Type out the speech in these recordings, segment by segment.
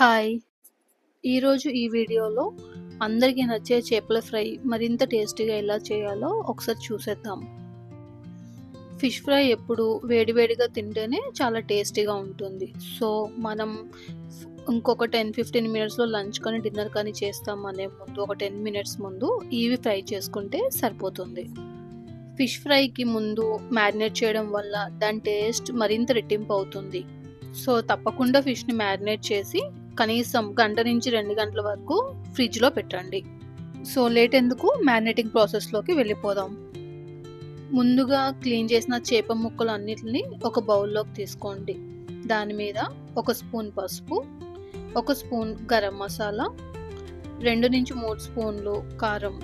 Hi! ఈరోజు ఈ వీడియోలో అందరికీ నచ్చే చేపల ఫ్రై మరింత టేస్టీగా ఎలా చేయాలో ఒకసారి చూసేద్దాం. ఫిష్ ఫ్రై ఎప్పుడు వేడివేడిగా తింటేనే చాలా టేస్టీగా ఉంటుంది. సో, మనం ఇంకొక 10-15 మినిట్స్‌లో లంచ్ కానీ, డిన్నర్ కానీ చేస్తాం అనే ముందు ఒక 10 మినిట్స్ ముందు ఇవి ఫ్రై చేసుకుంటే సరిపోతుంది. ఫిష్ ఫ్రైకి ముందు మ్యారినేట్ చేయడం వల్ల దాని టేస్ట్ మరింత రెట్టింపు అవుతుంది. సో, తప్పకుండా ఫిష్‌ని మ్యారినేట్ చేసి కనీసం గంట నుంచి 2 గంటల వరకు ఫ్రిడ్జ్‌లో పెట్టండి. సో, లేట్ ఎందుకు మ్యారినేటింగ్ ప్రాసెస్‌లోకి వెళ్ళిపోదాం. ముందుగా క్లీన్ చేసిన చేప ముక్కలన్నిటిని ఒక బౌల్‌లోకి తీసుకోండి. దాని మీద ఒక స్పూన్ పసుపు, ఒక స్పూన్ గరం మసాలా, 2-3 స్పూన్లు కారం,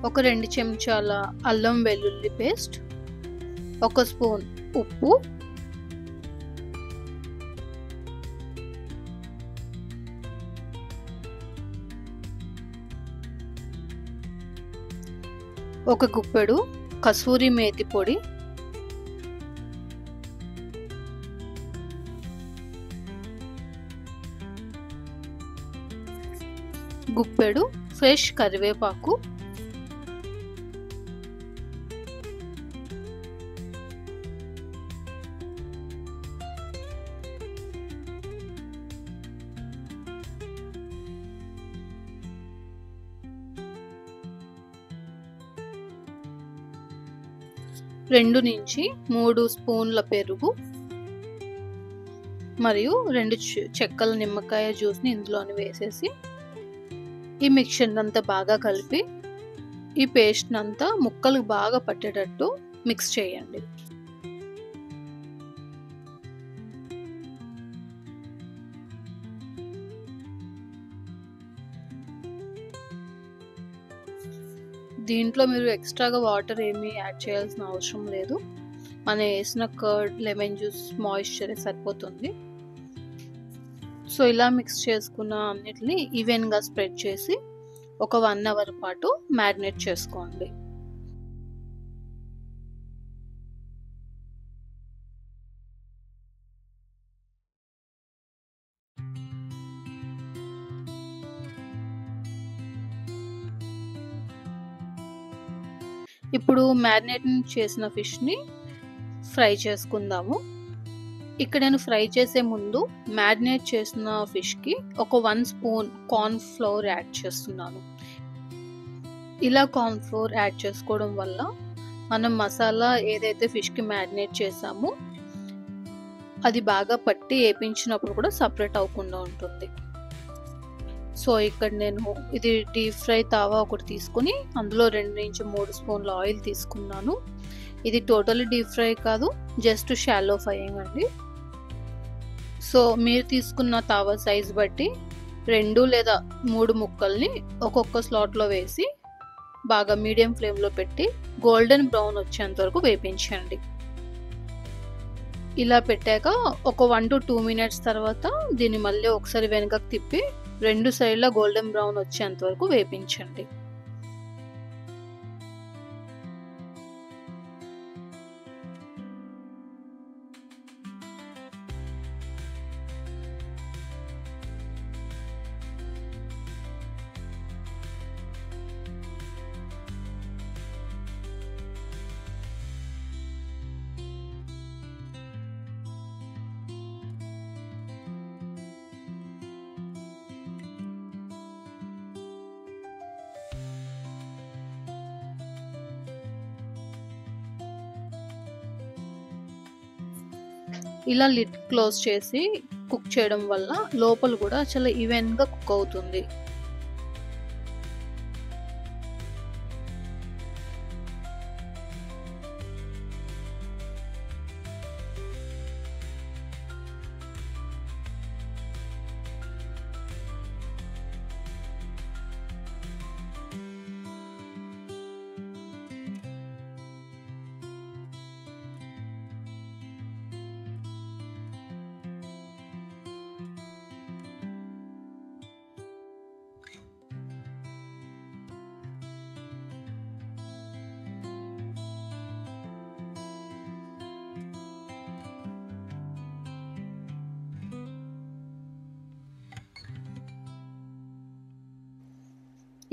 ఒక 2 చెంచాల అల్లం వెల్లుల్లి పేస్ట్, ఒక స్పూన్ ఉప్పు, ఒక గుప్పెడు కసూరి మేతి పొడి, గుప్పెడు ఫ్రెష్ కరివేపాకు, రెండు నుంచి 3 స్పూన్ల పెరుగు మరియు 2 చెక్కల నిమ్మకాయ జ్యూస్ని ఇందులోని వేసేసి ఈ మిక్చర్ అంతా బాగా కలిపి ఈ పేస్ట్ అంతా ముక్కలు బాగా పట్టేటట్టు మిక్స్ చేయండి. దీంట్లో మీరు ఎక్స్ట్రాగా వాటర్ ఏమీ యాడ్ చేయాల్సిన అవసరం లేదు. మనం వేసిన కర్డ్, లెమన్ జ్యూస్ మాయిశ్చర్ సరిపోతుంది. సో, ఇలా మిక్స్ చేసుకున్న అన్నిటిని ఈవెన్‌గా స్ప్రెడ్ చేసి ఒక 1 అవర్ పాటు మ్యారినేట్ చేసుకోండి. ఇప్పుడు మ్యారినేట్ చేసిన ఫిష్‌ని ఫ్రై చేసుకుందాము. ఇక్కడ నేను ఫ్రై చేసే ముందు మ్యారినేట్ చేసిన ఫిష్‌కి ఒక 1 స్పూన్ కార్న్ ఫ్లోర్ యాడ్ చేస్తున్నాను. ఇలా కార్న్ ఫ్లోర్ యాడ్ చేసుకోవడం వల్ల మనం మసాలా ఏదైతే ఫిష్‌కి మ్యారినేట్ చేసామో అది బాగా పట్టి వేపించినప్పుడు కూడా సపరేట్ అవ్వకుండా ఉంటుంది. సో, ఇక్కడ నేను ఇది డీప్ ఫ్రై తావా ఒకటి తీసుకొని అందులో 2-3 స్పూన్ల ఆయిల్ తీసుకున్నాను. ఇది టోటల్లీ డీప్ ఫ్రై కాదు, జస్ట్ షాలో ఫ్రైయింగ్ అండి. సో, మీరు తీసుకున్న తావా సైజ్ బట్టి 2 లేదా 3 ముక్కల్ని ఒక్కొక్క స్లాట్లో వేసి బాగా మీడియం ఫ్లేమ్లో పెట్టి గోల్డెన్ బ్రౌన్ వచ్చేంత వరకు వేపించండి. ఇలా పెట్టాక ఒక 1-2 మినిట్స్ తర్వాత దీన్ని మళ్ళీ ఒకసారి వెనకకు తిప్పి 2 సైడ్ల గోల్డెన్ బ్రౌన్ వచ్చేంత వరకు వేపించండి. ఇలా లిడ్ క్లోజ్ చేసి కుక్ చేయడం వల్ల లోపల కూడా చాలా ఈవెన్‌గా కుక్ అవుతుంది.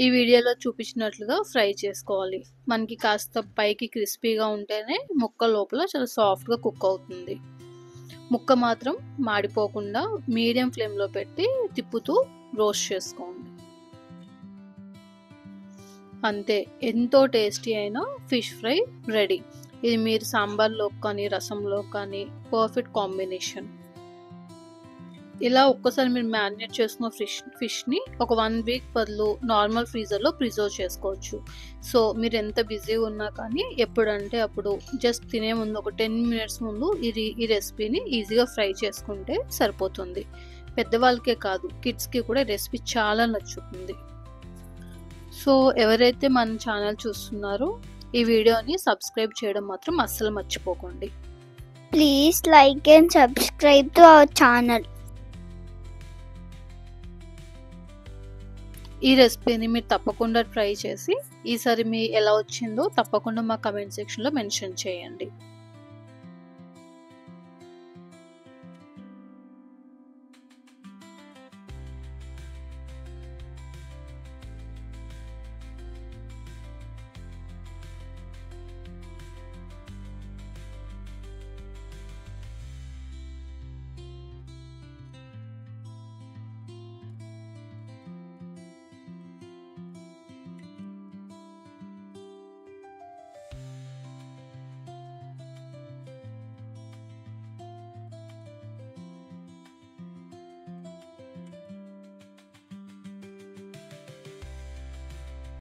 ఈ వీడియోలో చూపించినట్లుగా ఫ్రై చేసుకోవాలి. మనకి కాస్త పైకి క్రిస్పీగా ఉంటేనే ముక్క లోపల చాలా సాఫ్ట్గా కుక్ అవుతుంది. ముక్క మాత్రం మాడిపోకుండా మీడియం ఫ్లేమ్లో పెట్టి తిప్పుతూ రోస్ట్ చేసుకోండి. అంతే, ఎంతో టేస్టీ అయిన ఫిష్ ఫ్రై రెడీ. ఇది మీరు సాంబార్లో కానీ రసంలో కానీ పర్ఫెక్ట్ కాంబినేషన్. ఇలా ఒక్కసారి మీరు మ్యారినేట్ చేసుకున్న ఫిష్ని ఒక 1 వీక్ బదులు నార్మల్ ఫ్రీజర్లో ప్రిజర్వ్ చేసుకోవచ్చు. సో మీరు ఎంత బిజీగా ఉన్నా కానీ ఎప్పుడంటే అప్పుడు జస్ట్ తినే ముందు ఒక 10 మినిట్స్ ముందు ఈ రెసిపీని ఈజీగా ఫ్రై చేసుకుంటే సరిపోతుంది. పెద్దవాళ్ళకే కాదు, కిడ్స్కి కూడా రెసిపీ చాలా నచ్చుతుంది. సో ఎవరైతే మన ఛానల్ చూస్తున్నారో ఈ వీడియోని సబ్స్క్రైబ్ చేయడం మాత్రం అస్సలు మర్చిపోకండి. Please like and subscribe to our channel. ఈ రెసిపీని మీరు తప్పకుండా ట్రై చేసి ఈసారి మీ ఎలా వచ్చిందో తప్పకుండా మా కమెంట్ సెక్షన్లో మెన్షన్ చేయండి.